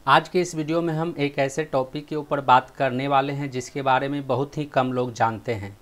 आज के इस वीडियो में हम एक ऐसे टॉपिक के ऊपर बात करने वाले हैं जिसके बारे में बहुत ही कम लोग जानते हैं।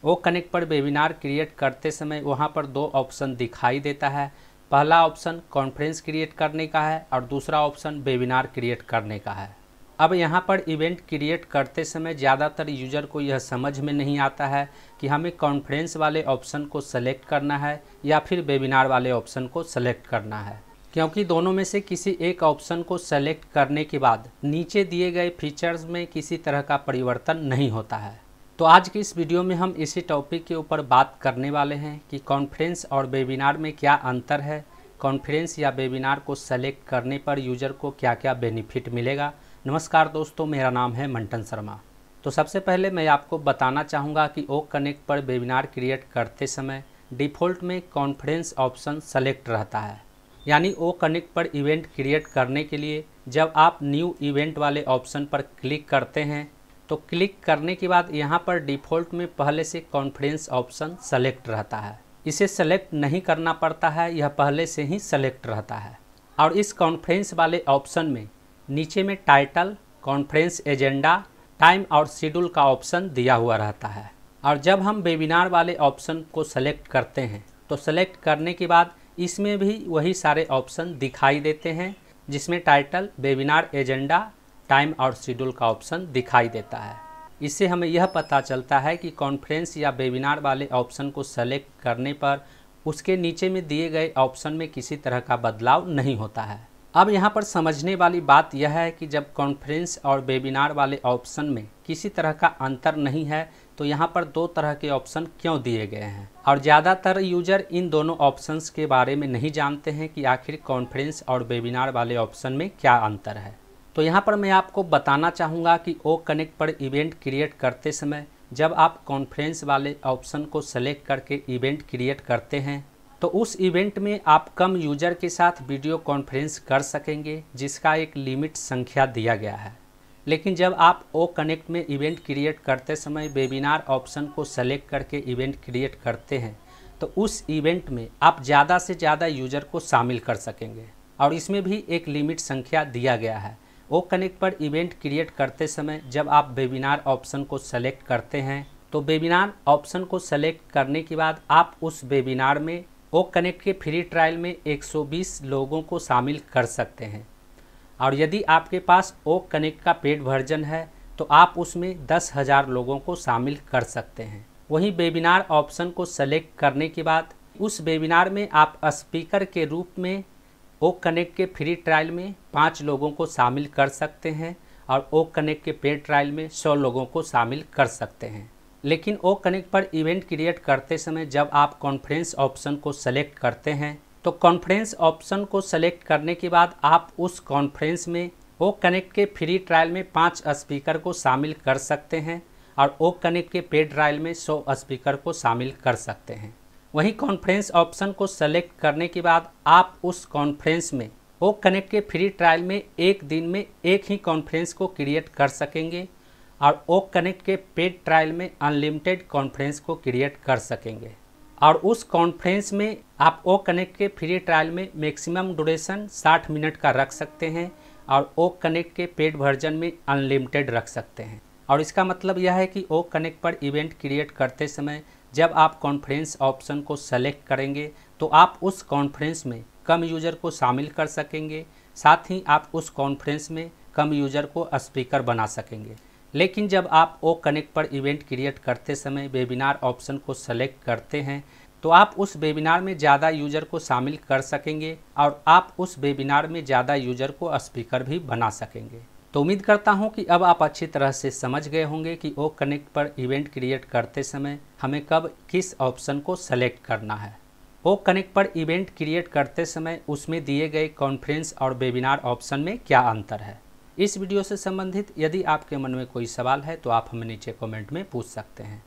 वो कनेक्ट पर वेबिनार क्रिएट करते समय वहां पर दो ऑप्शन दिखाई देता है। पहला ऑप्शन कॉन्फ्रेंस क्रिएट करने का है और दूसरा ऑप्शन वेबिनार क्रिएट करने का है। अब यहाँ पर इवेंट क्रिएट करते समय ज़्यादातर यूज़र को यह समझ में नहीं आता है कि हमें कॉन्फ्रेंस वाले ऑप्शन को सेलेक्ट करना है या फिर वेबिनार वाले ऑप्शन को सेलेक्ट करना है, क्योंकि दोनों में से किसी एक ऑप्शन को सेलेक्ट करने के बाद नीचे दिए गए फीचर्स में किसी तरह का परिवर्तन नहीं होता है। तो आज की इस वीडियो में हम इसी टॉपिक के ऊपर बात करने वाले हैं कि कॉन्फ्रेंस और वेबिनार में क्या अंतर है, कॉन्फ्रेंस या वेबिनार को सेलेक्ट करने पर यूज़र को क्या क्या बेनिफिट मिलेगा। नमस्कार दोस्तों, मेरा नाम है मंटन शर्मा। तो सबसे पहले मैं आपको बताना चाहूँगा कि ओ कनेक्ट पर वेबिनार क्रिएट करते समय डिफ़ॉल्ट में कॉन्फ्रेंस ऑप्शन सेलेक्ट रहता है। यानी ओ कनेक्ट पर इवेंट क्रिएट करने के लिए जब आप न्यू इवेंट वाले ऑप्शन पर क्लिक करते हैं तो क्लिक करने के बाद यहाँ पर डिफ़ॉल्ट में पहले से कॉन्फ्रेंस ऑप्शन सेलेक्ट रहता है। इसे सेलेक्ट नहीं करना पड़ता है, यह पहले से ही सेलेक्ट रहता है। और इस कॉन्फ्रेंस वाले ऑप्शन में नीचे में टाइटल, कॉन्फ्रेंस एजेंडा, टाइम और शेड्यूल का ऑप्शन दिया हुआ रहता है। और जब हम वेबिनार वाले ऑप्शन को सेलेक्ट करते हैं तो सेलेक्ट करने के बाद इसमें भी वही सारे ऑप्शन दिखाई देते हैं, जिसमें टाइटल, वेबिनार एजेंडा, टाइम और शेड्यूल का ऑप्शन दिखाई देता है। इससे हमें यह पता चलता है कि कॉन्फ्रेंस या वेबिनार वाले ऑप्शन को सेलेक्ट करने पर उसके नीचे में दिए गए ऑप्शन में किसी तरह का बदलाव नहीं होता है। अब यहाँ पर समझने वाली बात यह है कि जब कॉन्फ्रेंस और वेबिनार वाले ऑप्शन में किसी तरह का अंतर नहीं है तो यहाँ पर दो तरह के ऑप्शन क्यों दिए गए हैं, और ज़्यादातर यूज़र इन दोनों ऑप्शंस के बारे में नहीं जानते हैं कि आखिर कॉन्फ्रेंस और वेबिनार वाले ऑप्शन में क्या अंतर है। तो यहाँ पर मैं आपको बताना चाहूँगा कि ओ कनेक्ट पर इवेंट क्रिएट करते समय जब आप कॉन्फ्रेंस वाले ऑप्शन को सेलेक्ट करके इवेंट क्रिएट करते हैं तो उस इवेंट में आप कम यूज़र के साथ वीडियो कॉन्फ्रेंस कर सकेंगे, जिसका एक लिमिट संख्या दिया गया है। लेकिन जब आप ओ कनेक्ट में इवेंट क्रिएट करते समय वेबिनार ऑप्शन को सेलेक्ट करके इवेंट क्रिएट करते हैं तो उस इवेंट में आप ज़्यादा से ज़्यादा यूज़र को शामिल कर सकेंगे, और इसमें भी एक लिमिट संख्या दिया गया है। ओ कनेक्ट पर इवेंट क्रिएट करते समय जब आप वेबिनार ऑप्शन को सेलेक्ट करते हैं तो वेबिनार ऑप्शन को सेलेक्ट करने के बाद आप उस वेबिनार में ओ कनेक्ट के फ्री ट्रायल में 120 लोगों को शामिल कर सकते हैं, और यदि आपके पास ओ कनेक्ट का पेड वर्जन है तो आप उसमें 10,000 लोगों को शामिल कर सकते हैं। वहीं वेबिनार ऑप्शन को सेलेक्ट करने के बाद उस वेबिनार में आप स्पीकर के रूप में ओ कनेक्ट के फ्री ट्रायल में 5 लोगों को शामिल कर सकते हैं और ओ कनेक्ट के पेड ट्रायल में 100 लोगों को शामिल कर सकते हैं। लेकिन ओ कनेक्ट पर इवेंट क्रिएट करते समय जब आप कॉन्फ्रेंस ऑप्शन को सेलेक्ट करते हैं तो कॉन्फ्रेंस ऑप्शन को सेलेक्ट करने के बाद आप उस कॉन्फ्रेंस में ओ कनेक्ट के फ्री ट्रायल में 5 स्पीकर को शामिल कर सकते हैं और ओ कनेक्ट के पेड ट्रायल में 100 स्पीकर को शामिल कर सकते हैं। वहीं कॉन्फ्रेंस ऑप्शन को सेलेक्ट करने के बाद आप उस कॉन्फ्रेंस में ओ कनेक्ट के फ्री ट्रायल में एक दिन में एक ही कॉन्फ्रेंस को क्रिएट कर सकेंगे और ओ कनेक्ट के पेड ट्रायल में अनलिमिटेड कॉन्फ्रेंस को क्रिएट कर सकेंगे। और उस कॉन्फ्रेंस में आप ओ कनेक्ट के फ्री ट्रायल में मैक्सिमम ड्यूरेशन 60 मिनट का रख सकते हैं और ओ कनेक्ट के पेड वर्जन में अनलिमिटेड रख सकते हैं। और इसका मतलब यह है कि ओ कनेक्ट पर इवेंट क्रिएट करते समय जब आप कॉन्फ्रेंस ऑप्शन को सेलेक्ट करेंगे तो आप उस कॉन्फ्रेंस में कम यूज़र को शामिल कर सकेंगे, साथ ही आप उस कॉन्फ्रेंस में कम यूज़र को स्पीकर बना सकेंगे। लेकिन जब आप ओ कनेक्ट पर इवेंट क्रिएट करते समय वेबिनार ऑप्शन को सेलेक्ट करते हैं तो आप उस वेबिनार में ज़्यादा यूज़र को शामिल कर सकेंगे और आप उस वेबिनार में ज़्यादा यूज़र को स्पीकर भी बना सकेंगे। तो उम्मीद करता हूं कि अब आप अच्छी तरह से समझ गए होंगे कि ओ कनेक्ट पर इवेंट क्रिएट करते समय हमें कब किस ऑप्शन को सेलेक्ट करना है। ओ कनेक्ट पर इवेंट क्रिएट करते समय उसमें दिए गए कॉन्फ्रेंस और वेबिनार ऑप्शन में क्या अंतर है। इस वीडियो से संबंधित यदि आपके मन में कोई सवाल है तो आप हमें नीचे कमेंट में पूछ सकते हैं।